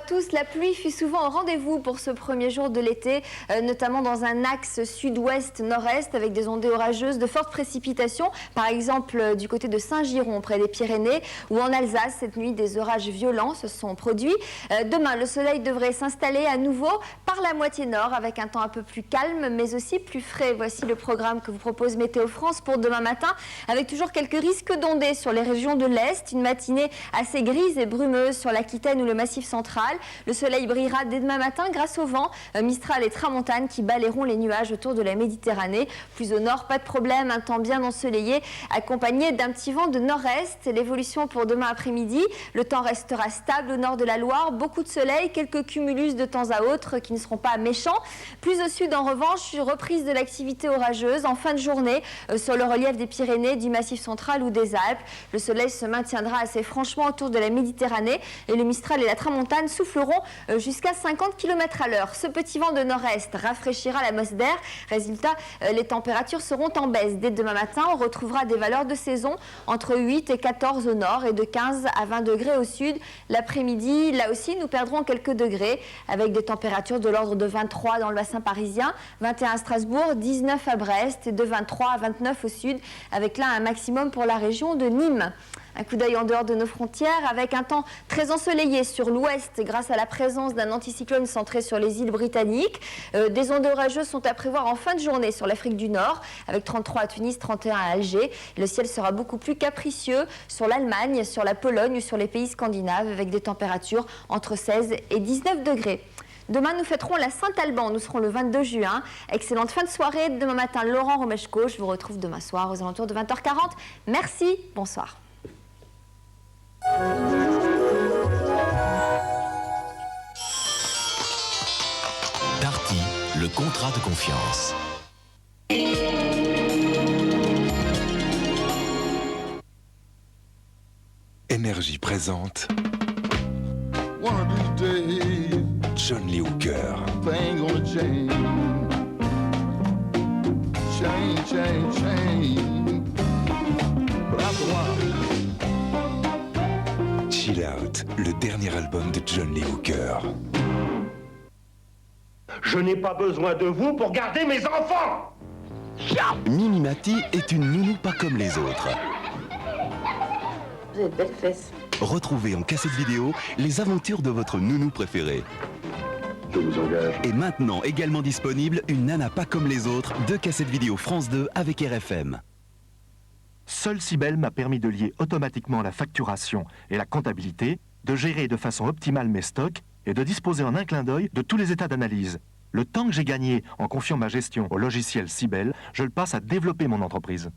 tous. La pluie fut souvent au rendez-vous pour ce premier jour de l'été, notamment dans un axe sud-ouest-nord-est avec des ondées orageuses, de fortes précipitations, par exemple du côté de Saint-Giron près des Pyrénées ou en Alsace. Cette nuit, des orages violents se sont produits. Demain, le soleil devrait s'installer à nouveau par la moitié nord avec un temps un peu plus calme mais aussi plus frais. Voici le programme que vous propose Météo France pour demain matin avec toujours quelques risques d'ondées sur les régions de l'Est. Une matinée assez grise et brumeuse sur l'Aquitaine ou le Massif central. Le soleil brillera dès demain matin grâce au vent Mistral et Tramontane qui balayeront les nuages autour de la Méditerranée. Plus au nord, pas de problème, un temps bien ensoleillé accompagné d'un petit vent de nord-est. L'évolution pour demain après-midi, le temps restera stable au nord de la Loire, beaucoup de soleil, quelques cumulus de temps à autre qui ne seront pas méchants. Plus au sud en revanche, reprise de l'activité orageuse en fin de journée sur le relief des Pyrénées, du Massif central ou des Alpes. Le soleil se maintiendra assez franchement autour de la Méditerranée et le Mistral et la Tramontane souffleront jusqu'à 50 km à l'heure. Ce petit vent de nord-est rafraîchira la masse d'air. Résultat, les températures seront en baisse. Dès demain matin, on retrouvera des valeurs de saison entre 8 et 14 au nord et de 15 à 20 degrés au sud. L'après-midi, là aussi, nous perdrons quelques degrés avec des températures de l'ordre de 23 dans le bassin parisien, 21 à Strasbourg, 19 à Brest et de 23 à 29 au sud avec là un maximum pour la région de Nîmes. Un coup d'œil en dehors de nos frontières avec un temps très ensoleillé sur l'ouest grâce à la présence d'un anticyclone centré sur les îles britanniques. Des ondes orageuses sont à prévoir en fin de journée sur l'Afrique du Nord avec 33 à Tunis, 31 à Alger. Le ciel sera beaucoup plus capricieux sur l'Allemagne, sur la Pologne ou sur les pays scandinaves avec des températures entre 16 et 19 degrés. Demain, nous fêterons la Saint-Alban. Nous serons le 22 juin. Excellente fin de soirée. Demain matin, Laurent Romeshko. Je vous retrouve demain soir aux alentours de 20h40. Merci. Bonsoir. Darty, le contrat de confiance. Énergie présente John Lee Hooker. Chill Out, le dernier album de John Lee Hooker. Je n'ai pas besoin de vous pour garder mes enfants. Mimi Mati est une nounou pas comme les autres. Vous avez de belles fesses. Retrouvez en cassette vidéo les aventures de votre nounou préférée. Je vous engage. Et maintenant également disponible une nana pas comme les autres, 2 cassettes vidéo France 2 avec RFM. Seul Cybelle m'a permis de lier automatiquement la facturation et la comptabilité, de gérer de façon optimale mes stocks et de disposer en un clin d'œil de tous les états d'analyse. Le temps que j'ai gagné en confiant ma gestion au logiciel Cybelle, je le passe à développer mon entreprise.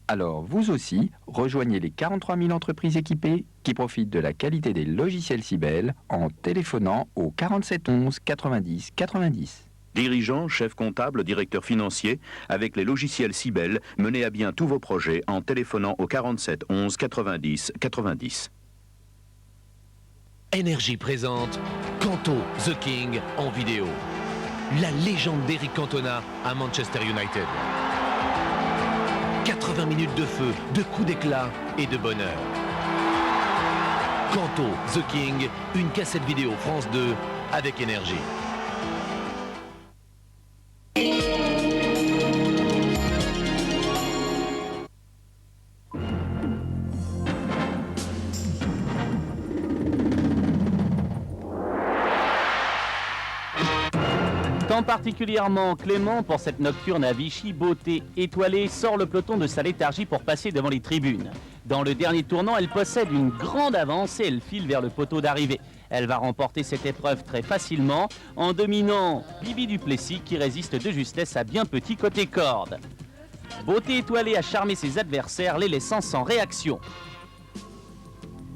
Alors, vous aussi, rejoignez les 43 000 entreprises équipées qui profitent de la qualité des logiciels Cybelle en téléphonant au 47 11 90 90. Dirigeants, chefs comptables, directeurs financiers, avec les logiciels Cybelle, menez à bien tous vos projets en téléphonant au 47 11 90 90. Énergie présente Canto The King en vidéo. La légende d'Eric Cantona à Manchester United. 80 minutes de feu, de coups d'éclat et de bonheur. Canto The King, une cassette vidéo France 2 avec Énergie. Temps particulièrement clément pour cette nocturne à Vichy, beauté étoilée, sort le peloton de sa léthargie pour passer devant les tribunes. Dans le dernier tournant, elle possède une grande avance et elle file vers le poteau d'arrivée. Elle va remporter cette épreuve très facilement en dominant Bibi Duplessis qui résiste de justesse à bien petit côté corde. Beauté étoilée a charmé ses adversaires, les laissant sans réaction.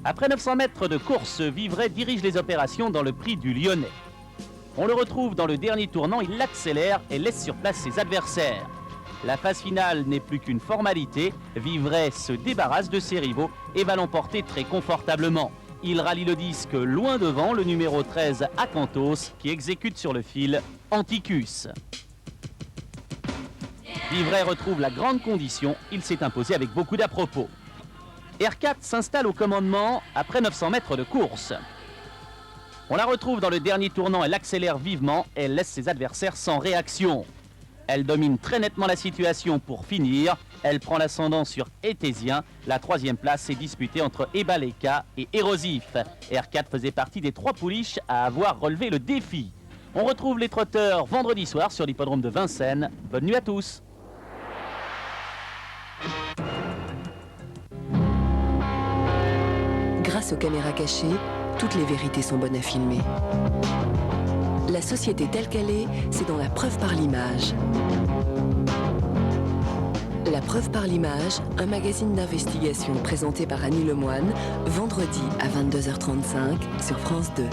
Après 900 mètres de course, Vivray dirige les opérations dans le prix du Lyonnais. On le retrouve dans le dernier tournant, il l'accélère et laisse sur place ses adversaires. La phase finale n'est plus qu'une formalité. Vivray se débarrasse de ses rivaux et va l'emporter très confortablement. Il rallie le disque loin devant, le numéro 13 Acanthos qui exécute sur le fil Anticus. Vivray retrouve la grande condition, il s'est imposé avec beaucoup d'à-propos. R4 s'installe au commandement après 900 mètres de course. On la retrouve dans le dernier tournant, elle accélère vivement, elle laisse ses adversaires sans réaction. Elle domine très nettement la situation pour finir. Elle prend l'ascendant sur Éthésien. La 3e place est disputée entre Ebaleka et Érosif. R4 faisait partie des 3 pouliches à avoir relevé le défi. On retrouve les trotteurs vendredi soir sur l'hippodrome de Vincennes. Bonne nuit à tous. Grâce aux caméras cachées, toutes les vérités sont bonnes à filmer. La société telle qu'elle est, c'est dans la preuve par l'image. La preuve par l'image, un magazine d'investigation présenté par Annie Lemoine, vendredi à 22h35 sur France 2.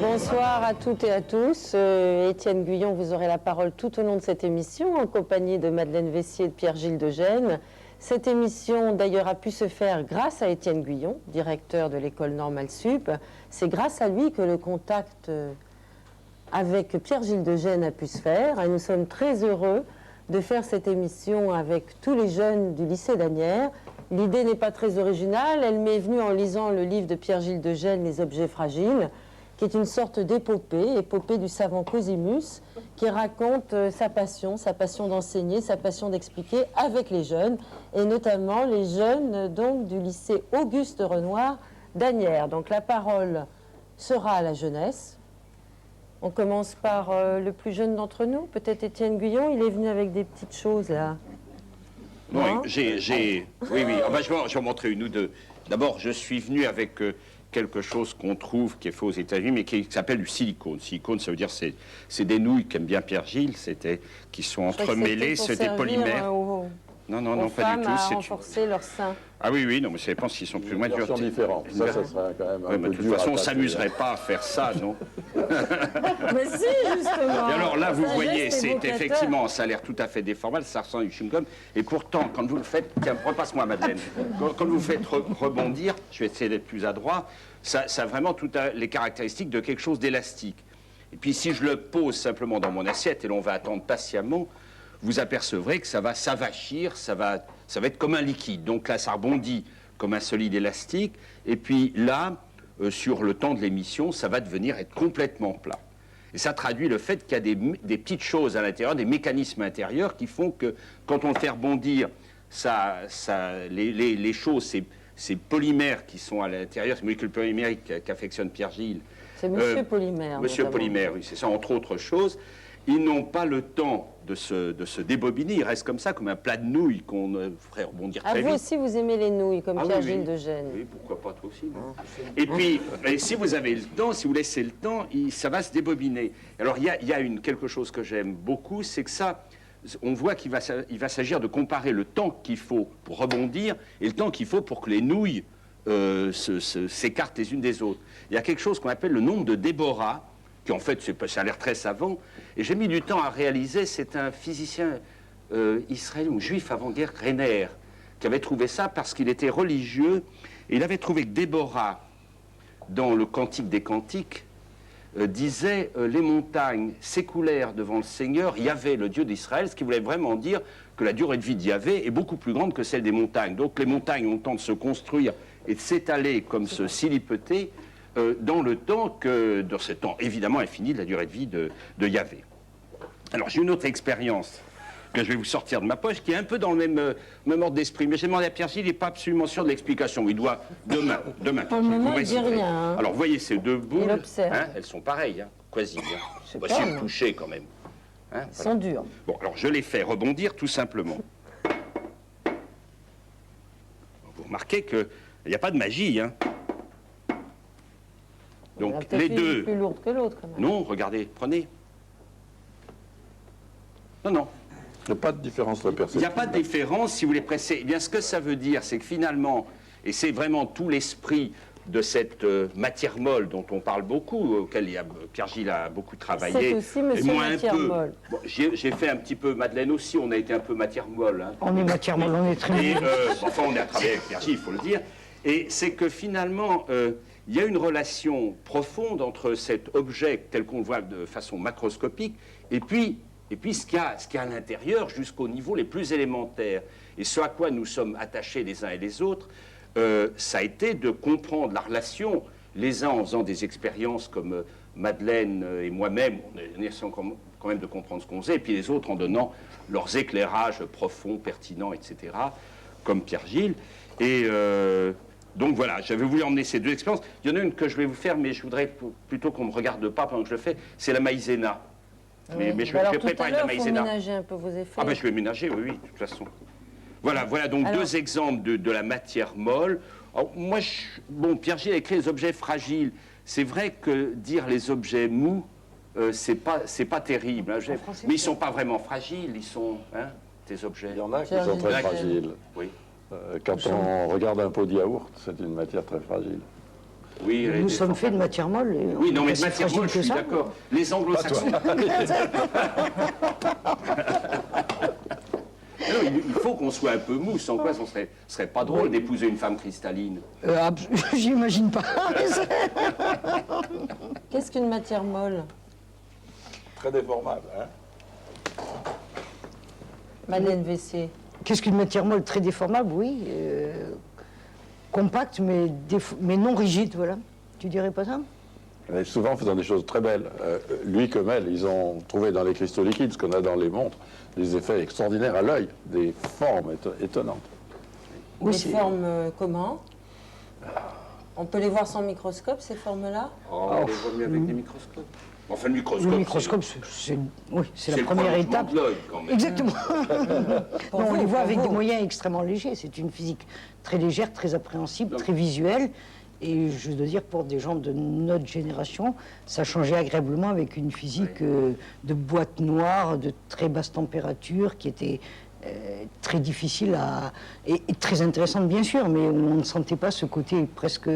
Bonsoir à toutes et à tous. Étienne Guyon, vous aurez la parole tout au long de cette émission en compagnie de Madeleine Vessier et de Pierre-Gilles de Gênes. Cette émission d'ailleurs a pu se faire grâce à Étienne Guyon, directeur de l'école normale sup. C'est grâce à lui que le contact avec Pierre-Gilles de Gênes a pu se faire et nous sommes très heureux de faire cette émission avec tous les jeunes du lycée d'Asnières. L'idée n'est pas très originale, elle m'est venue en lisant le livre de Pierre-Gilles de Gênes, Les objets fragiles, qui est une sorte d'épopée, épopée du savant Cosimus, qui raconte sa passion d'enseigner, sa passion d'expliquer avec les jeunes, et notamment les jeunes donc, du lycée Auguste Renoir d'Asnières. Donc la parole sera à la jeunesse. On commence par le plus jeune d'entre nous, peut-être Étienne Guyon, il est venu avec des petites choses là. Oui, oui. Enfin, je vais en montrer une ou deux. D'abord, je suis venu avec quelque chose qu'on trouve qui est fait aux États-Unis, mais qui s'appelle du silicone. Silicone, ça veut dire c'est des nouilles qu'aime bien Pierre Gilles, qui sont entremêlées, c'est des polymères. Non, pas du tout. C'est renforcer leur sein. Ah oui, non, mais ça dépend s'ils sont plus ou moins durs. différentes. Ça serait quand même un peu de toute façon, on ne s'amuserait pas à faire ça, non? Mais si, justement. Et alors là, vous voyez, c'est effectivement, ça a l'air tout à fait déformable, ça ressemble à du chewing-gum. Et pourtant, quand vous le faites, tiens, repasse-moi, Madeleine. Quand vous le faites rebondir, je vais essayer d'être plus adroit, ça a vraiment toutes les caractéristiques de quelque chose d'élastique. Et puis, si je le pose simplement dans mon assiette, et l'on va attendre patiemment, vous apercevrez que ça va s'avachir, ça va être comme un liquide. Donc là, ça rebondit comme un solide élastique. Et puis là, sur le temps de l'émission, ça va devenir être complètement plat. Et ça traduit le fait qu'il y a des petites choses à l'intérieur, des mécanismes intérieurs qui font que quand on le fait rebondir, les choses, ces polymères qui sont à l'intérieur, ces molécules polymériques qu'affectionne Pierre Gilles. C'est Monsieur Polymère. Monsieur Polymère, oui, c'est ça, entre autres choses. Ils n'ont pas le temps de se débobiner, ils restent comme ça, comme un plat de nouilles qu'on ferait rebondir très vite. Vous aussi, vous aimez les nouilles, comme Pierre-Gilles de Gênes. Oui, pourquoi pas, toi aussi. Et puis, si vous avez le temps, si vous laissez le temps, ça va se débobiner. Alors, il y a quelque chose que j'aime beaucoup, c'est que ça, on voit qu'il va s'agir de comparer le temps qu'il faut pour rebondir et le temps qu'il faut pour que les nouilles s'écartent les unes des autres. Il y a quelque chose qu'on appelle le nombre de Déborah, qui en fait, ça a l'air très savant, et j'ai mis du temps à réaliser, c'est un physicien israélien ou juif avant-guerre, Renner, qui avait trouvé ça parce qu'il était religieux, et il avait trouvé que Déborah, dans le Cantique des Cantiques, disait les montagnes s'écoulèrent devant le Seigneur, Yahvé, le Dieu d'Israël, ce qui voulait vraiment dire que la durée de vie de Yahvé est beaucoup plus grande que celle des montagnes. Donc les montagnes ont le temps de se construire et de s'étaler comme se silipeter, dans le temps dans ce temps évidemment infini de la durée de vie de Yahvé. Alors j'ai une autre expérience que je vais vous sortir de ma poche, qui est un peu dans le même ordre d'esprit. Mais j'ai demandé à Pierre-Gilles, il n'est pas absolument sûr de l'explication. Il doit, demain. Pour le moment, il ne dit rien. Hein. Alors, vous voyez ces deux boules, hein, elles sont pareilles, hein, quasi. Hein. Voici le toucher, quand même. Hein, ils sont durs. Bon, alors, je les fais rebondir, tout simplement. Vous remarquez qu'il n'y a pas de magie, hein. Donc, les deux... plus lourde que l'autre, quand même. Non, regardez, prenez. Non, non. Il n'y a pas de différence de perception. Il n'y a pas de différence si vous les pressez. Eh bien, ce que ça veut dire, c'est que finalement, et c'est vraiment tout l'esprit de cette matière molle dont on parle beaucoup, auquel Pierre-Gilles a beaucoup travaillé. C'est aussi monsieur matière molle. Bon, j'ai fait un petit peu, Madeleine aussi, on a été un peu matière molle. Hein. On est matière molle, on est très molle. Enfin, on a travaillé avec Pierre-Gilles, il faut le dire. Et c'est que finalement, il y a une relation profonde entre cet objet tel qu'on le voit de façon macroscopique et puis ce qu'il y a à l'intérieur jusqu'au niveau les plus élémentaires. Et ce à quoi nous sommes attachés les uns et les autres, ça a été de comprendre la relation, les uns en faisant des expériences comme Madeleine et moi-même, on essayant quand même de comprendre ce qu'on faisait, et puis les autres en donnant leurs éclairages profonds, pertinents, etc., comme Pierre-Gilles. Et donc voilà, j'avais voulu emmener ces deux expériences. Il y en a une que je vais vous faire, mais je voudrais plutôt qu'on ne me regarde pas pendant que je le fais, c'est la maïzena. Oui. Mais je vais préparer de la maïzena. Il faut ménager un peu vos effets. Ah ben je vais ménager, oui, de toute façon. Voilà donc deux exemples de la matière molle. Alors, moi, bon, Pierre-Gilles a écrit les objets fragiles. C'est vrai que dire les objets mous, c'est pas terrible. Hein, mais ils sont pas vraiment fragiles, ils sont, hein, ces objets. Il y en a qui sont très fragiles. Oui. Quand on regarde un pot de yaourt, c'est une matière très fragile. Oui, nous sommes faits de matière molle. Oui, non, mais de matière molle, je suis d'accord. Les anglo-saxons... Il faut qu'on soit un peu mou, sans quoi ce serait pas drôle d'épouser une femme cristalline. J'imagine pas. Qu'est-ce qu'une matière molle? Très déformable, hein? Madeleine Vessier. Qu'est-ce qu'une matière molle? Très déformable, oui. Compacte, mais non rigide, voilà. Tu dirais pas ça? Mais souvent faisant des choses très belles. Lui comme elle, ils ont trouvé dans les cristaux liquides, ce qu'on a dans les montres, des effets extraordinaires à l'œil, des formes étonnantes. Des formes comment? On peut les voir sans microscope, ces formes-là? On les voit mieux avec des microscopes. Enfin, le microscope... Le microscope, c'est la première étape. Quand même. Exactement. Non, on les voit avec des moyens extrêmement légers. C'est une physique très légère, très appréhensible, très visuelle. Et je dois dire, pour des gens de notre génération, ça changeait agréablement avec une physique de boîte noire, de très basse température, qui était très difficile et très intéressante, bien sûr, mais on ne sentait pas ce côté presque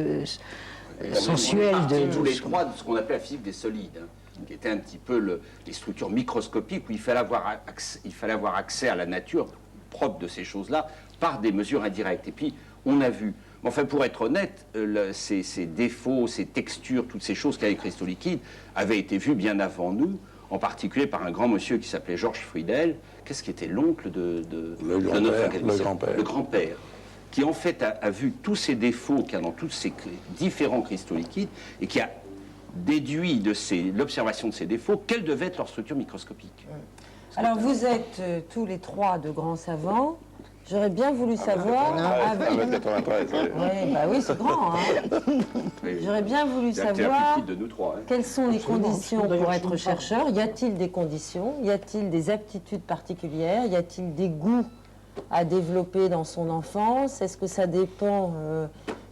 sensuel de... Tous les trois de ce qu'on appelle la physique des solides, hein, qui était un petit peu les structures microscopiques où il fallait avoir accès à la nature propre de ces choses-là par des mesures indirectes. Et puis, on a vu... Enfin, pour être honnête, ces défauts, ces textures, toutes ces choses qu'il y a les cristaux liquides avaient été vues bien avant nous, en particulier par un grand monsieur qui s'appelait Georges Friedel. Qu'est-ce qui était l'oncle de notre académicien? Le grand-père, qui en fait a vu tous ces défauts qu'il y a dans tous ces différents cristaux liquides et qui a déduit de l'observation de ces défauts quelle devait être leur structure microscopique. Alors, vous êtes tous les trois de grands savants. J'aurais bien voulu savoir... 93, oui, c'est grand. Hein. J'aurais bien voulu savoir de nous trois, hein. Quelles sont les conditions pour être chercheur. Y a-t-il des conditions? Y a-t-il des aptitudes particulières? Y a-t-il des goûts à développer dans son enfance? Est-ce que ça dépend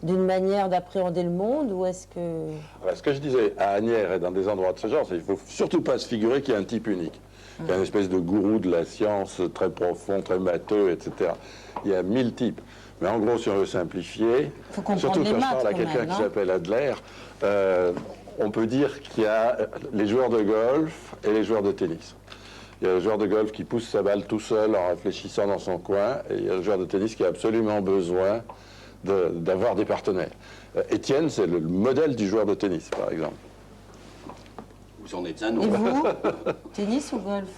d'une manière d'appréhender le monde ou est-ce que... Ce que je disais à Asnières et dans des endroits de ce genre, c'est qu'il ne faut surtout pas se figurer qu'il y a un type unique. Il y a une espèce de gourou de la science très profond, très matheux, etc. Il y a 1000 types. Mais en gros, si on veut simplifier, surtout quand je parle à quelqu'un qui s'appelle Adler, on peut dire qu'il y a les joueurs de golf et les joueurs de tennis. Il y a le joueur de golf qui pousse sa balle tout seul en réfléchissant dans son coin, et il y a le joueur de tennis qui a absolument besoin d'avoir des partenaires. Étienne, c'est le modèle du joueur de tennis, par exemple. Vous en êtes un autre. Et vous? Tennis ou golf?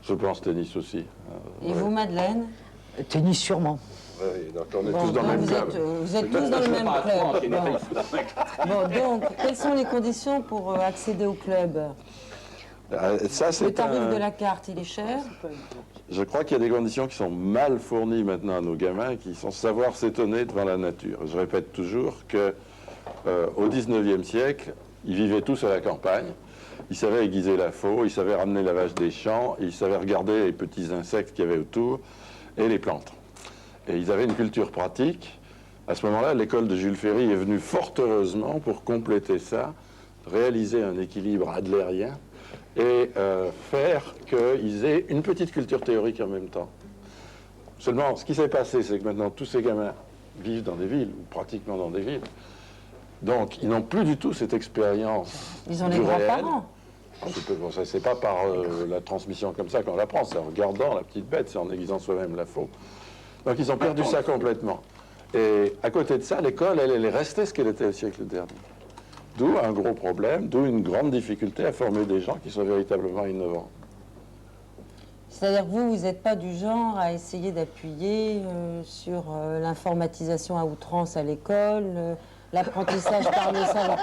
Je pense tennis aussi. Et vous, Madeleine? Tennis sûrement. Oui, donc on est tous dans le même club. Vous êtes tous dans le même club. Bon, donc, quelles sont les conditions pour accéder au club? Ça, Le tarif de la carte, il est cher? Je crois qu'il y a des conditions qui sont mal fournies maintenant à nos gamins, qui sont savoir s'étonner devant la nature. Je répète toujours que au 19e siècle, ils vivaient tous à la campagne. Ils savaient aiguiser la faux, ils savaient ramener la vache des champs, ils savaient regarder les petits insectes qu'il y avait autour et les plantes. Et ils avaient une culture pratique. À ce moment-là, l'école de Jules Ferry est venue fort heureusement pour compléter ça, réaliser un équilibre adlérien et faire qu'ils aient une petite culture théorique en même temps. Seulement, ce qui s'est passé, c'est que maintenant, tous ces gamins vivent dans des villes, ou pratiquement dans des villes. Donc, ils n'ont plus du tout cette expérience. Ils ont les grands-parents. C'est pas par la transmission comme ça qu'on l'apprend, c'est en regardant la petite bête, c'est en aiguisant soi-même la faux. Donc, ils ont perdu ça complètement. Et à côté de ça, l'école, elle est restée ce qu'elle était au siècle dernier. D'où un gros problème, d'où une grande difficulté à former des gens qui soient véritablement innovants. C'est-à-dire que vous n'êtes pas du genre à essayer d'appuyer sur l'informatisation à outrance à l'école, l'apprentissage par le salon.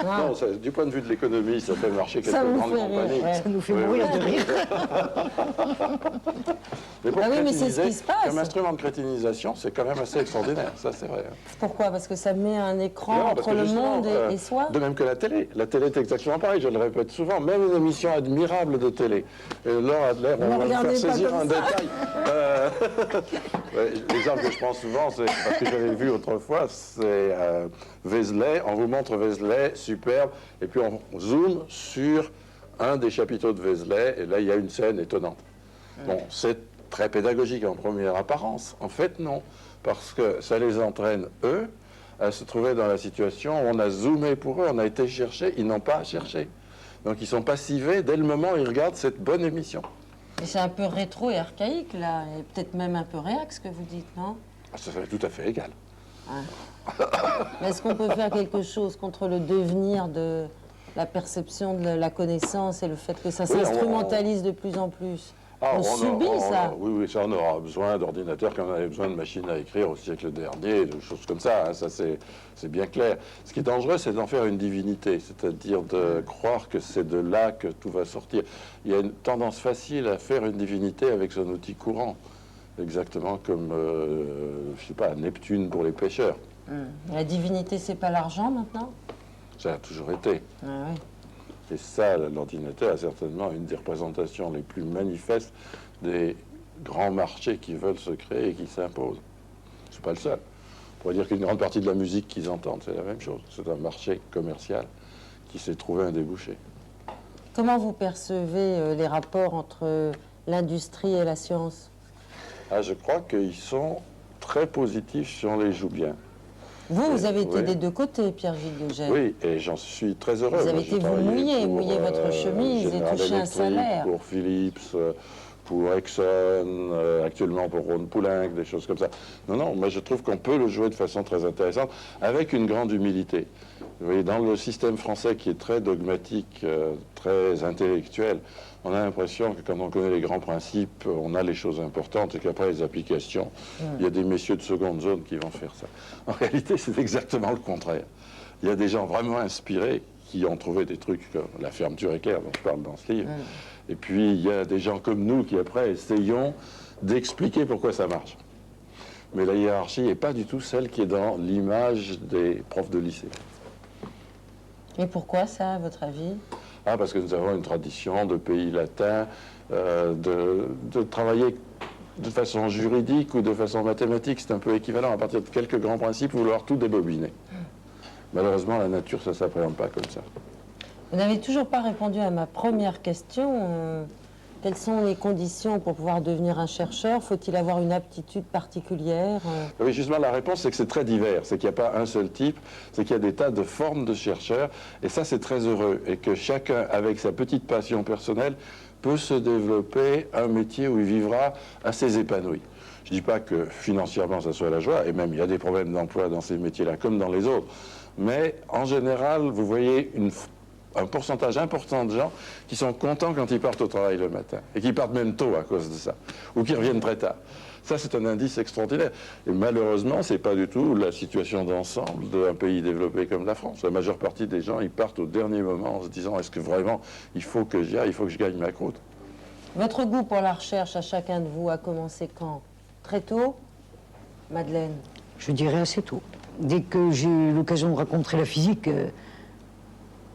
Non, ça, du point de vue de l'économie, ça fait marcher quelques grandes compagnies. Ça nous fait mourir de rire. Mais pour oui, mais c'est ce qui se passe. Comme instrument de crétinisation, c'est quand même assez extraordinaire, ça c'est vrai. Pourquoi? Parce que ça met un écran entre le monde et soi? De même que la télé. La télé est exactement pareil, je le répète souvent. Même une émission admirable de télé. Laure Adler, on va me faire saisir un détail. L'exemple que je prends souvent, c'est parce que j'avais vu autrefois, c'est Vézelay. On vous montre Vézelay, superbe, et puis on zoome sur un des chapiteaux de Vézelay, et là il y a une scène étonnante. Bon, c'est très pédagogique en première apparence. En fait, non, parce que ça les entraîne, eux, à se trouver dans la situation où on a zoomé pour eux, on a été chercher, ils n'ont pas à chercher. Donc ils sont passivés dès le moment où ils regardent cette bonne émission. Et c'est un peu rétro et archaïque, là, et peut-être même un peu réac, ce que vous dites, non? Ça serait tout à fait égal. Ouais. Mais est-ce qu'on peut faire quelque chose contre le devenir de la perception de la connaissance et le fait que ça s'instrumentalise de plus en plus? On subit ça. Oui, ça, on aura besoin d'ordinateurs comme on avait besoin de machines à écrire au siècle dernier, de choses comme ça, hein, ça c'est bien clair. Ce qui est dangereux, c'est d'en faire une divinité, c'est-à-dire de croire que c'est de là que tout va sortir. Il y a une tendance facile à faire une divinité avec son outil courant, exactement comme, je sais pas, Neptune pour les pêcheurs. La divinité, c'est pas l'argent maintenant? Ça a toujours été. Ah, oui. Et ça, l'ordinateur a certainement une des représentations les plus manifestes des grands marchés qui veulent se créer et qui s'imposent. C'est pas le seul. On pourrait dire qu'une grande partie de la musique qu'ils entendent, c'est la même chose. C'est un marché commercial qui s'est trouvé un débouché. Comment vous percevez les rapports entre l'industrie et la science? Je crois qu'ils sont très positifs si on les joue bien. Vous avez été des deux côtés, Pierre-Gilles de Gênes. Oui, et j'en suis très heureux. Vous avez été mouiller votre chemise et touché un salaire. Pour Philips, pour Exxon, actuellement pour Rhône Poulenc, des choses comme ça. Non, moi je trouve qu'on peut le jouer de façon très intéressante, avec une grande humilité. Vous voyez, dans le système français qui est très dogmatique, très intellectuel, on a l'impression que quand on connaît les grands principes, on a les choses importantes et qu'après les applications, il y a des messieurs de seconde zone qui vont faire ça. En réalité, c'est exactement le contraire. Il y a des gens vraiment inspirés qui ont trouvé des trucs comme la fermeture éclair dont je parle dans ce livre. Et puis, il y a des gens comme nous qui, après, essayons d'expliquer pourquoi ça marche. Mais la hiérarchie n'est pas du tout celle qui est dans l'image des profs de lycée. Et pourquoi ça, à votre avis? Parce que nous avons une tradition de pays latins de travailler de façon juridique ou de façon mathématique. C'est un peu équivalent à partir de quelques grands principes, vouloir tout débobiner. Malheureusement, la nature, ça ne s'appréhende pas comme ça. Vous n'avez toujours pas répondu à ma première question. Quelles sont les conditions pour pouvoir devenir un chercheur? Faut-il avoir une aptitude particulière? Oui, justement, la réponse, c'est que c'est très divers. C'est qu'il n'y a pas un seul type, c'est qu'il y a des tas de formes de chercheurs. Et ça, c'est très heureux. Et que chacun, avec sa petite passion personnelle, peut se développer un métier où il vivra assez épanoui. Je ne dis pas que financièrement, ça soit la joie. Et même, il y a des problèmes d'emploi dans ces métiers-là, comme dans les autres. Mais en général, vous voyez un pourcentage important de gens qui sont contents quand ils partent au travail le matin, et qui partent même tôt à cause de ça, ou qui reviennent très tard. Ça, c'est un indice extraordinaire. Et malheureusement, c'est pas du tout la situation d'ensemble d'un pays développé comme la France. La majeure partie des gens, ils partent au dernier moment en se disant, est-ce que vraiment, il faut que j'y aille, il faut que je gagne ma croûte. Votre goût pour la recherche à chacun de vous a commencé quand? Très tôt? Madeleine? Je dirais assez tôt. Dès que j'ai eu l'occasion de rencontrer la physique,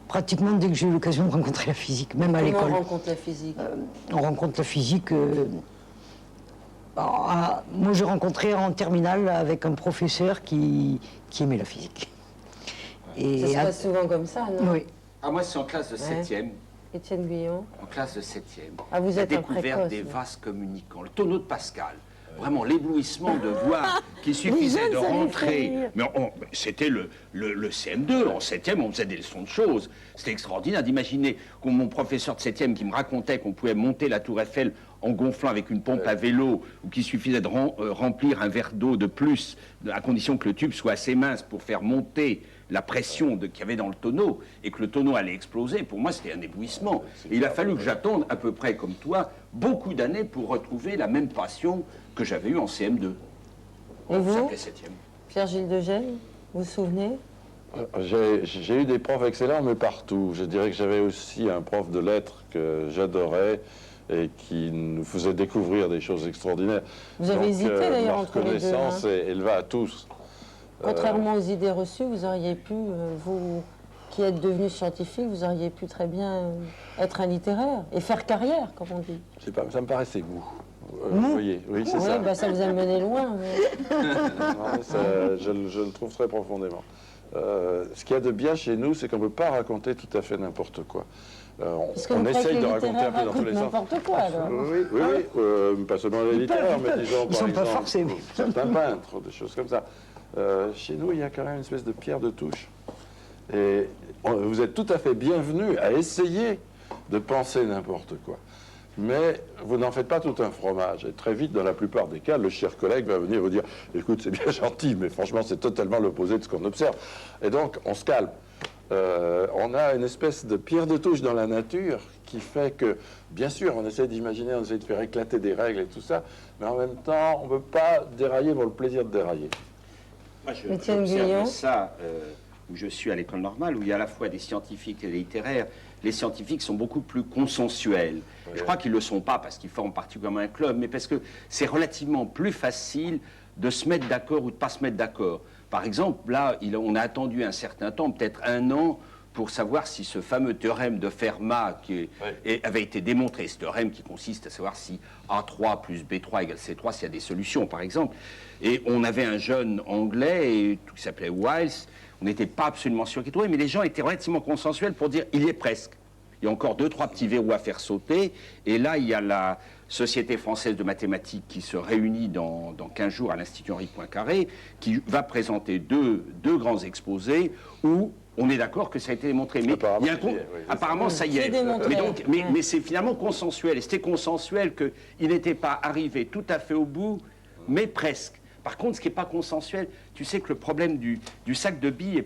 pratiquement dès que j'ai eu l'occasion de rencontrer la physique, même à l'école. Comment on rencontre la physique? On rencontre la physique... moi, j'ai rencontré en terminale avec un professeur qui aimait la physique. Et ça se passe souvent comme ça, non? Oui. Ah, moi, c'est en classe de 7e. Étienne Guyon? En classe de 7e. Ah, vous êtes la découverte des vases communicants, le tonneau de Pascal. Vraiment l'éblouissement de voir qu'il suffisait de rentrer. Mais c'était le CM2. En 7e, on faisait des leçons de choses. C'était extraordinaire d'imaginer que mon professeur de 7e qui me racontait qu'on pouvait monter la tour Eiffel en gonflant avec une pompe à vélo, ou qu'il suffisait de remplir un verre d'eau de plus, à condition que le tube soit assez mince pour faire monter la pression qu'il y avait dans le tonneau, et que le tonneau allait exploser. Pour moi, c'était un éblouissement. Et il a fallu que j'attende, à peu près comme toi, beaucoup d'années pour retrouver la même passion que j'avais eue en CM2. Et vous, 7e. Pierre-Gilles de Gênes, vous vous souvenez? J'ai eu des profs excellents, mais partout. Je dirais que j'avais aussi un prof de lettres que j'adorais et qui nous faisait découvrir des choses extraordinaires. Vous avez hésité d'ailleurs entre les deux. La reconnaissance, elle va à tous. Contrairement aux idées reçues, vous auriez pu, vous qui êtes devenu scientifique, vous auriez pu très bien être un littéraire et faire carrière, comme on dit. Je sais pas, ça me paraissait mou. Vous voyez, oui, c'est ça. Bah, ça vous a mené loin. Mais... non, ça, je le trouve très profondément. Ce qu'il y a de bien chez nous, c'est qu'on ne peut pas raconter tout à fait n'importe quoi. On essaye de raconter un peu dans tous les sens. N'importe quoi, alors. Oui, pas seulement les littéraires, mais disons, par exemple, forcés, certains peintres, des choses comme ça. Chez nous, il y a quand même une espèce de pierre de touche. Et vous êtes tout à fait bienvenus à essayer de penser n'importe quoi. Mais vous n'en faites pas tout un fromage. Et très vite, dans la plupart des cas, le cher collègue va venir vous dire « Écoute, c'est bien gentil, mais franchement, c'est totalement l'opposé de ce qu'on observe. » Et donc, on se calme. On a une espèce de pierre de touche dans la nature qui fait que, bien sûr, on essaie d'imaginer, on essaie de faire éclater des règles et tout ça, mais en même temps, on ne peut pas dérailler pour le plaisir de dérailler. Moi, j'observe ça où je suis à l'école normale, où il y a à la fois des scientifiques et des littéraires. Les scientifiques sont beaucoup plus consensuels. Je crois qu'ils ne le sont pas parce qu'ils forment particulièrement un club, mais parce que c'est relativement plus facile de se mettre d'accord ou de ne pas se mettre d'accord. Par exemple, là, on a attendu un certain temps, peut-être 1 an, pour savoir si ce fameux théorème de Fermat avait été démontré. Ce théorème qui consiste à savoir si A3 plus B3 égale C3, s'il y a des solutions, par exemple. Et on avait un jeune anglais qui s'appelait Wiles. On n'était pas absolument sûr qu'il trouvait, mais les gens étaient relativement consensuels pour dire il y est presque. Il y a encore 2-3 petits verrous à faire sauter. Et là, il y a la Société française de mathématiques qui se réunit dans 15 jours à l'Institut Henri Poincaré, qui va présenter deux grands exposés où on est d'accord que ça a été démontré. Mais apparemment, ça y est. Mais c'est finalement consensuel. Et c'était consensuel qu'il n'était pas arrivé tout à fait au bout, mais presque. Par contre, ce qui n'est pas consensuel, tu sais que le problème du sac de billes,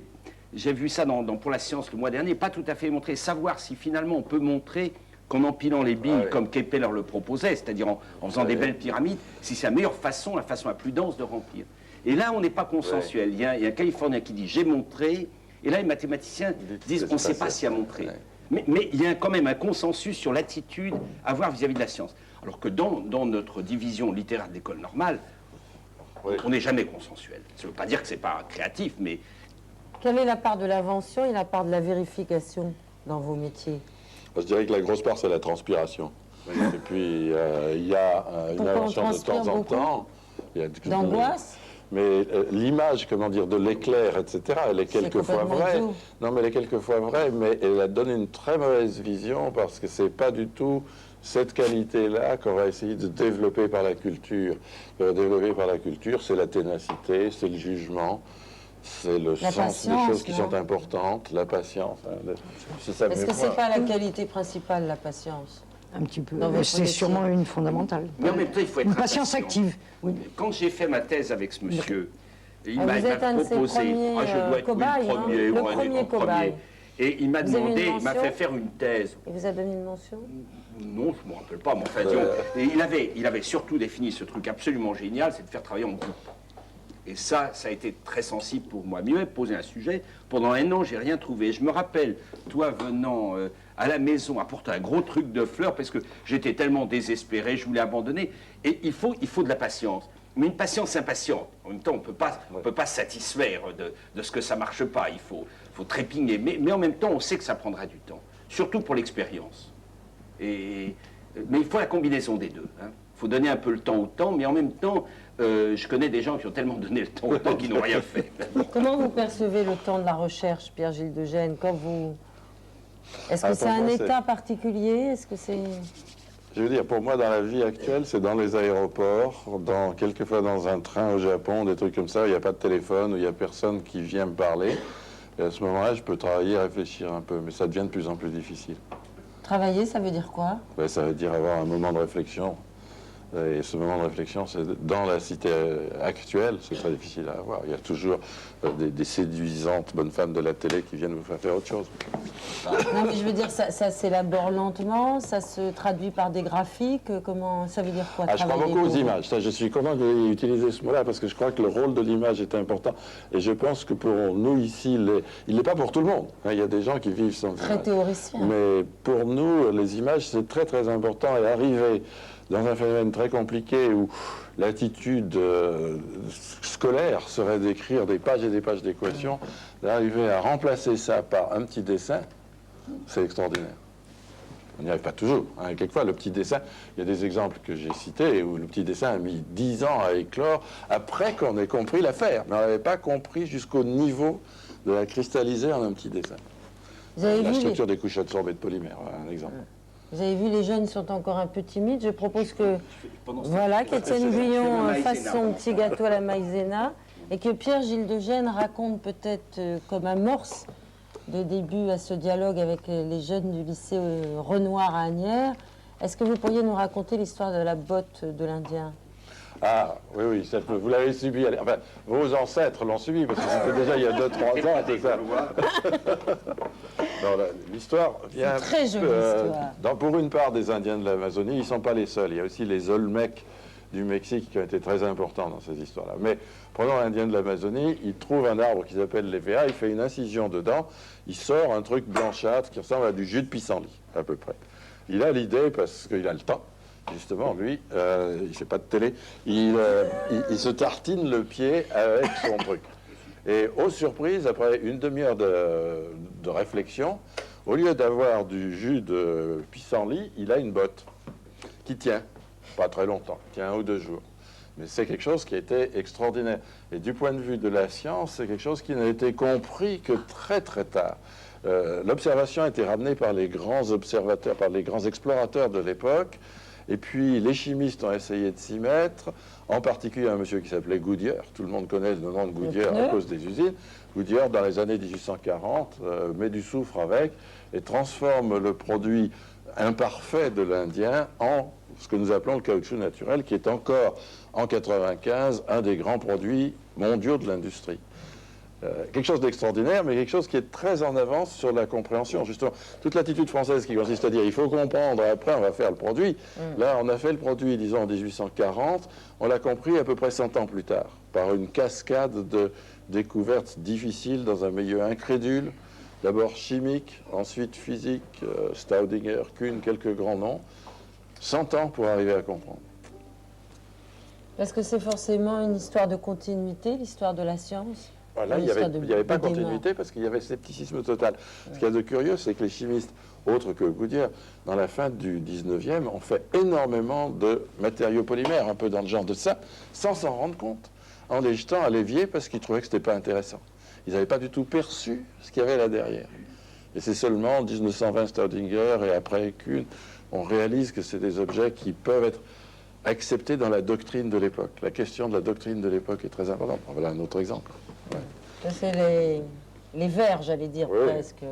j'ai vu ça pour la science le mois dernier, pas tout à fait montré. Savoir si finalement on peut montrer qu'en empilant les billes, comme Kepler le proposait, c'est-à-dire en faisant des belles pyramides, si c'est la meilleure façon, la façon la plus dense de remplir. Et là, on n'est pas consensuel. Il y a un Californien qui dit « j'ai montré », et là, les mathématiciens disent « on ne sait pas s'il a montré ». Mais il y a quand même un consensus sur l'attitude à avoir vis-à-vis de la science. Alors que dans notre division littéraire de l'école normale, on n'est jamais consensuel. Ça ne veut pas dire que ce n'est pas créatif, mais... Quelle est la part de l'invention et la part de la vérification dans vos métiers? Je dirais que la grosse part, c'est la transpiration. Et puis, il y a une invention de temps en temps. D'angoisse? Mais l'image, comment dire, de l'éclair, etc., elle est quelquefois vraie. Non, mais elle est quelquefois vraie, mais elle a donné une très mauvaise vision parce que c'est pas du tout cette qualité-là qu'on va essayer de développer par la culture. Développer par la culture, c'est la ténacité, c'est le jugement, c'est le sens des choses qui sont importantes, la patience. Est-ce que c'est pas la qualité principale, la patience? Un petit peu. C'est sûrement une fondamentale. Mais en même temps, il faut être une patience active. Oui. Quand j'ai fait ma thèse avec ce monsieur, il m'a proposé, je dois être le premier cobaye. Et il m'a Vous avez demandé, une il m'a mention fait faire une thèse. Il vous a donné une mention? Non, je ne me rappelle pas, mais enfin, disons, et il avait surtout défini ce truc absolument génial, c'est de faire travailler en groupe. Et ça a été très sensible pour moi. Mais il m'a posé un sujet. Pendant 1 an, j'ai rien trouvé. Je me rappelle, toi venant à la maison, apporter un gros truc de fleurs, parce que j'étais tellement désespéré, je voulais abandonner. Et il faut de la patience. Mais une patience impatiente. En même temps, on ne peut pas se satisfaire de ce que ça ne marche pas. Il faut trépigner. Mais en même temps, on sait que ça prendra du temps. Surtout pour l'expérience. Mais il faut la combinaison des deux. Il faut donner un peu le temps au temps, mais en même temps, je connais des gens qui ont tellement donné le temps au temps qu'ils n'ont rien fait. Comment vous percevez le temps de la recherche, Pierre-Gilles de Gênes, quand vous... Est-ce que c'est un état particulier? Est-ce que c'est... Je veux dire, pour moi, dans la vie actuelle, c'est dans les aéroports, quelquefois dans un train au Japon, des trucs comme ça, où il n'y a pas de téléphone, où il n'y a personne qui vient me parler. Et à ce moment-là, je peux travailler, réfléchir un peu, mais ça devient de plus en plus difficile. Travailler, ça veut dire quoi? Ça veut dire avoir un moment de réflexion. Et ce moment de réflexion, c'est dans la cité actuelle, c'est très difficile à avoir. Il y a toujours des séduisantes bonnes femmes de la télé qui viennent vous faire autre chose. Non, mais je veux dire, ça s'élabore lentement, ça se traduit par des graphiques, comment, ça veut dire quoi? Je crois beaucoup aux images. Ça, je suis content que vous ayez utilisé ce mot-là, parce que je crois que le rôle de l'image est important. Et je pense que pour nous ici, il n'est pas pour tout le monde. Il y a des gens qui vivent sans images. Très théoricien. Mais pour nous, les images, c'est très très important. Et arriver dans un phénomène très compliqué où l'attitude scolaire serait d'écrire des pages et des pages d'équations, d'arriver à remplacer ça par un petit dessin, c'est extraordinaire. On n'y arrive pas toujours. Quelquefois, le petit dessin, il y a des exemples que j'ai cités où le petit dessin a mis 10 ans à éclore après qu'on ait compris l'affaire. Mais on n'avait pas compris jusqu'au niveau de la cristalliser en un petit dessin. La structure des couches adsorbées de polymère, un exemple. Vous avez vu, les jeunes sont encore un peu timides. Je propose que, voilà, qu'Étienne Guyon fasse son petit gâteau à la maïzena et que Pierre-Gilles de Gênes raconte peut-être comme amorce de début à ce dialogue avec les jeunes du lycée Renoir à Asnières. Est-ce que vous pourriez nous raconter l'histoire de la botte de l'Indien? Ah, oui, vous l'avez subi. Enfin, vos ancêtres l'ont subi, parce que c'était déjà il y a 2-3 ans, c'est ça. L'histoire vient... Très jolie histoire. Pour une part des Indiens de l'Amazonie, ils ne sont pas les seuls. Il y a aussi les Olmecs du Mexique qui ont été très importants dans ces histoires-là. Mais prenons l'Indien de l'Amazonie, il trouve un arbre qui s'appelle l'EVA, il fait une incision dedans, il sort un truc blanchâtre qui ressemble à du jus de pissenlit, à peu près. Il a l'idée, parce qu'il a le temps, justement, lui, il ne fait pas de télé, il se tartine le pied avec son truc. Et aux surprises, après une demi-heure de réflexion, au lieu d'avoir du jus de pissenlit, il a une botte qui tient, pas très longtemps, tient 1 ou 2 jours. Mais c'est quelque chose qui a été extraordinaire. Et du point de vue de la science, c'est quelque chose qui n'a été compris que très très tard. L'observation a été ramenée par les grands observateurs, par les grands explorateurs de l'époque. Et puis les chimistes ont essayé de s'y mettre, en particulier un monsieur qui s'appelait Goodyear. Tout le monde connaît le nom de Goodyear à cause des usines. Goodyear, dans les années 1840, met du soufre avec et transforme le produit imparfait de l'Indien en ce que nous appelons le caoutchouc naturel, qui est encore, en 1995, un des grands produits mondiaux de l'industrie. Quelque chose d'extraordinaire, mais quelque chose qui est très en avance sur la compréhension. Justement, toute l'attitude française qui consiste à dire il faut comprendre, après on va faire le produit. Là, on a fait le produit, disons, en 1840, on l'a compris à peu près 100 ans plus tard, par une cascade de découvertes difficiles dans un milieu incrédule, d'abord chimique, ensuite physique, Staudinger, Kuhn, quelques grands noms, 100 ans pour arriver à comprendre. Est-ce que c'est forcément une histoire de continuité, l'histoire de la science? Là, il n'y avait pas de continuité parce qu'il y avait scepticisme total. Ce qu'il y a de curieux, c'est que les chimistes, autres que Goodyear, dans la fin du 19e, ont fait énormément de matériaux polymères, un peu dans le genre de ça, sans s'en rendre compte, en les jetant à l'évier parce qu'ils trouvaient que ce n'était pas intéressant. Ils n'avaient pas du tout perçu ce qu'il y avait là derrière. Et c'est seulement en 1920 Staudinger et après Kuhn, on réalise que c'est des objets qui peuvent être acceptés dans la doctrine de l'époque. La question de la doctrine de l'époque est très importante. Voilà un autre exemple. Ouais. C'est les vers, j'allais dire, presque.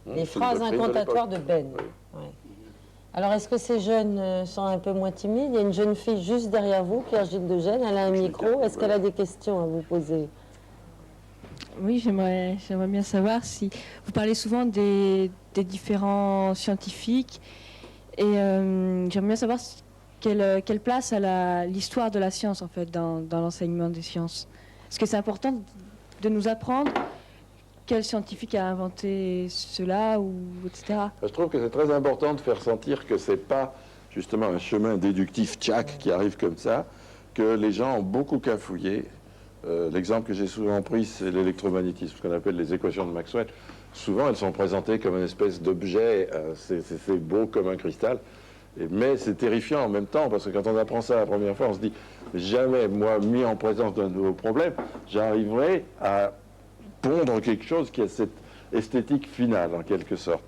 Les phrases incantatoires de Ben. Oui. Ouais. Alors, est-ce que ces jeunes sont un peu moins timides? Il y a une jeune fille juste derrière vous, Pierre-Gilles de Gênes, elle a un micro. Est-ce qu'elle a des questions à vous poser? Oui, j'aimerais bien savoir si... Vous parlez souvent des différents scientifiques et j'aimerais bien savoir quelle place a l'histoire de la science, en fait, dans l'enseignement des sciences. Est-ce que c'est important de nous apprendre quel scientifique a inventé cela, ou etc. Je trouve que c'est très important de faire sentir que c'est pas justement un chemin déductif tchac qui arrive comme ça, que les gens ont beaucoup cafouillé. L'exemple que j'ai souvent pris, c'est l'électromagnétisme, ce qu'on appelle les équations de Maxwell. Souvent, elles sont présentées comme une espèce d'objet, c'est beau comme un cristal, mais c'est terrifiant en même temps, parce que quand on apprend ça la première fois, on se dit, jamais, moi, mis en présence d'un nouveau problème, j'arriverai à pondre quelque chose qui a cette esthétique finale, en quelque sorte.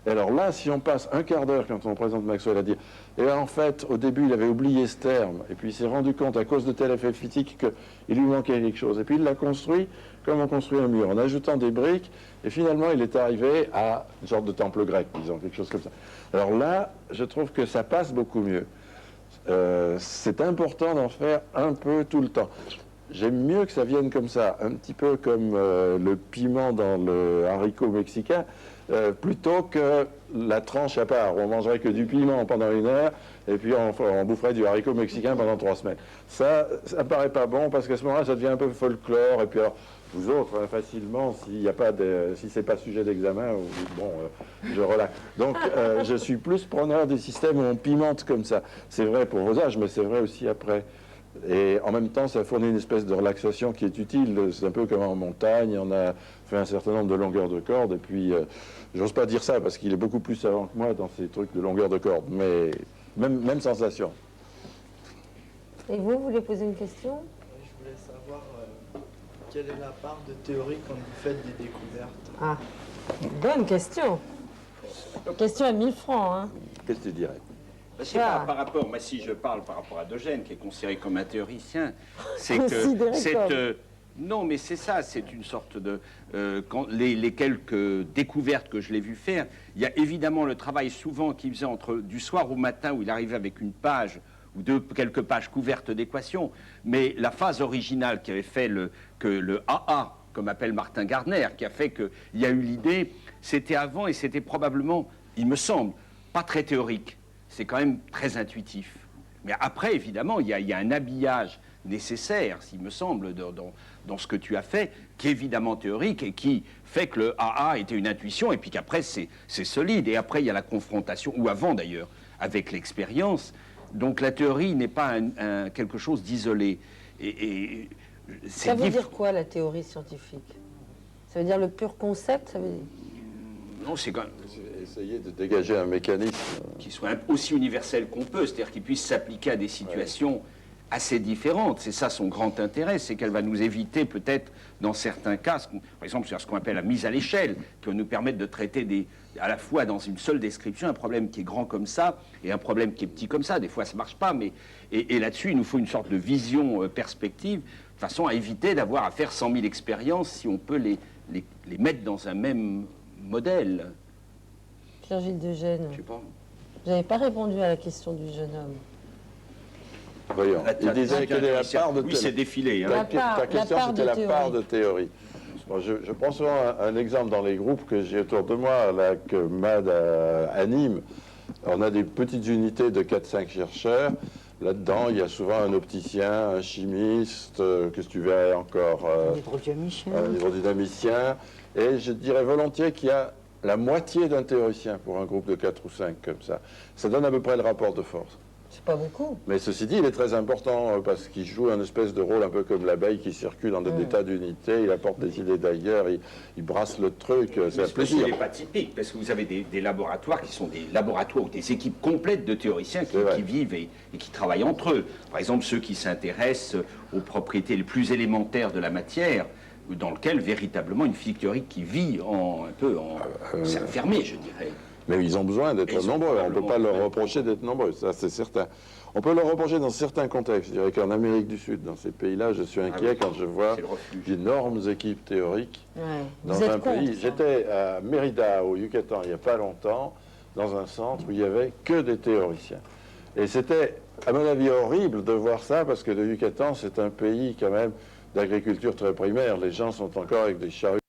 Et alors là, si on passe un quart d'heure quand on présente Maxwell à dire, et en fait, au début, il avait oublié ce terme, et puis il s'est rendu compte, à cause de tel effet physique, qu'il lui manquait quelque chose. Et puis il l'a construit comme on construit un mur, en ajoutant des briques, et finalement, il est arrivé à une sorte de temple grec, disons, quelque chose comme ça. Alors là, je trouve que ça passe beaucoup mieux. C'est important d'en faire un peu tout le temps. J'aime mieux que ça vienne comme ça, un petit peu comme le piment dans le haricot mexicain, plutôt que la tranche à part. On mangerait que du piment pendant 1 heure, et puis on boufferait du haricot mexicain pendant 3 semaines. Ça me paraît pas bon, parce qu'à ce moment-là, ça devient un peu folklore, et puis alors, vous autres, facilement, si c'est pas sujet d'examen, bon, je relaxe. Donc, je suis plus preneur des systèmes où on pimente comme ça. C'est vrai pour vos âges, mais c'est vrai aussi après. Et en même temps, ça fournit une espèce de relaxation qui est utile. C'est un peu comme en montagne, on a fait un certain nombre de longueurs de corde, et puis, j'ose pas dire ça, parce qu'il est beaucoup plus savant que moi dans ces trucs de longueur de corde, mais même sensation. Et vous voulez poser une question? Je voulais savoir quelle est la part de théorie quand vous faites des découvertes. Ah, bonne question. Question à 1000 francs, hein. Qu'est-ce que tu dirais? Je sais pas, par rapport, moi si je parle par rapport à Diogène, qui est considéré comme un théoricien, c'est que non, mais c'est ça, c'est une sorte de... quand les quelques découvertes que je l'ai vu faire, il y a évidemment le travail souvent qu'il faisait du soir au matin, où il arrivait avec une page ou quelques pages couvertes d'équations, mais la phase originale qui avait fait que le AA, comme appelle Martin Gardner, qui a fait qu'il y a eu l'idée, c'était avant et c'était probablement, il me semble, pas très théorique. C'est quand même très intuitif. Mais après, évidemment, il y a un habillage nécessaire, s'il me semble, dans ce que tu as fait, qui est évidemment théorique et qui fait que le AA était une intuition, et puis qu'après, c'est solide. Et après, il y a la confrontation, ou avant d'ailleurs, avec l'expérience. Donc la théorie n'est pas quelque chose d'isolé. Ça veut dire quoi, la théorie scientifique? Ça veut dire le pur concept, ça veut dire... Non, c'est quand même... Essayer de dégager un mécanisme qui soit aussi universel qu'on peut, c'est-à-dire qu'il puisse s'appliquer à des situations assez différentes. C'est ça son grand intérêt, c'est qu'elle va nous éviter peut-être, dans certains cas, par exemple sur ce qu'on appelle la mise à l'échelle, qui va nous permettre de traiter à la fois dans une seule description un problème qui est grand comme ça et un problème qui est petit comme ça. Des fois, ça ne marche pas, mais et là-dessus, il nous faut une sorte de vision perspective, de façon à éviter d'avoir à faire 100 000 expériences si on peut les mettre dans un même modèle. Pierre-Gilles de Gênes. Je sais pas. Vous n'avez pas répondu à la question du jeune homme. Voyons, il disait que la part de... Oui, c'est défilé. Hein. Ta question, c'était la part de théorie. Bon, je prends souvent un exemple dans les groupes que j'ai autour de moi, là, que MAD anime. On a des petites unités de 4-5 chercheurs. Là-dedans, il y a souvent un opticien, un chimiste, qu'est-ce que tu veux encore, un hydrodynamicien. Un hydrodynamicien. Et je dirais volontiers qu'il y a la moitié d'un théoricien pour un groupe de 4 ou 5 comme ça. Ça donne à peu près le rapport de force. C'est pas beaucoup. Mais ceci dit, il est très important parce qu'il joue un espèce de rôle un peu comme l'abeille qui circule dans des tas d'unités, il apporte des idées d'ailleurs, il brasse le truc, c'est un plaisir. Il n'est pas typique, parce que vous avez des laboratoires qui sont des laboratoires ou des équipes complètes de théoriciens qui vivent et qui travaillent entre eux. Par exemple, ceux qui s'intéressent aux propriétés les plus élémentaires de la matière, dans lequel véritablement une physique théorique qui vit c'est enfermé, je dirais. Mais ils ont besoin d'être nombreux, on ne peut pas leur reprocher d'être nombreux, ça c'est certain. On peut leur reprocher dans certains contextes, je dirais qu'en Amérique du Sud, dans ces pays-là, je suis inquiet quand je vois d'énormes équipes théoriques dans un pays. J'étais à Mérida, au Yucatan, il n'y a pas longtemps, dans un centre où il n'y avait que des théoriciens. Et c'était, à mon avis, horrible de voir ça, parce que le Yucatan, c'est un pays quand même d'agriculture très primaire. Les gens sont encore avec des charrues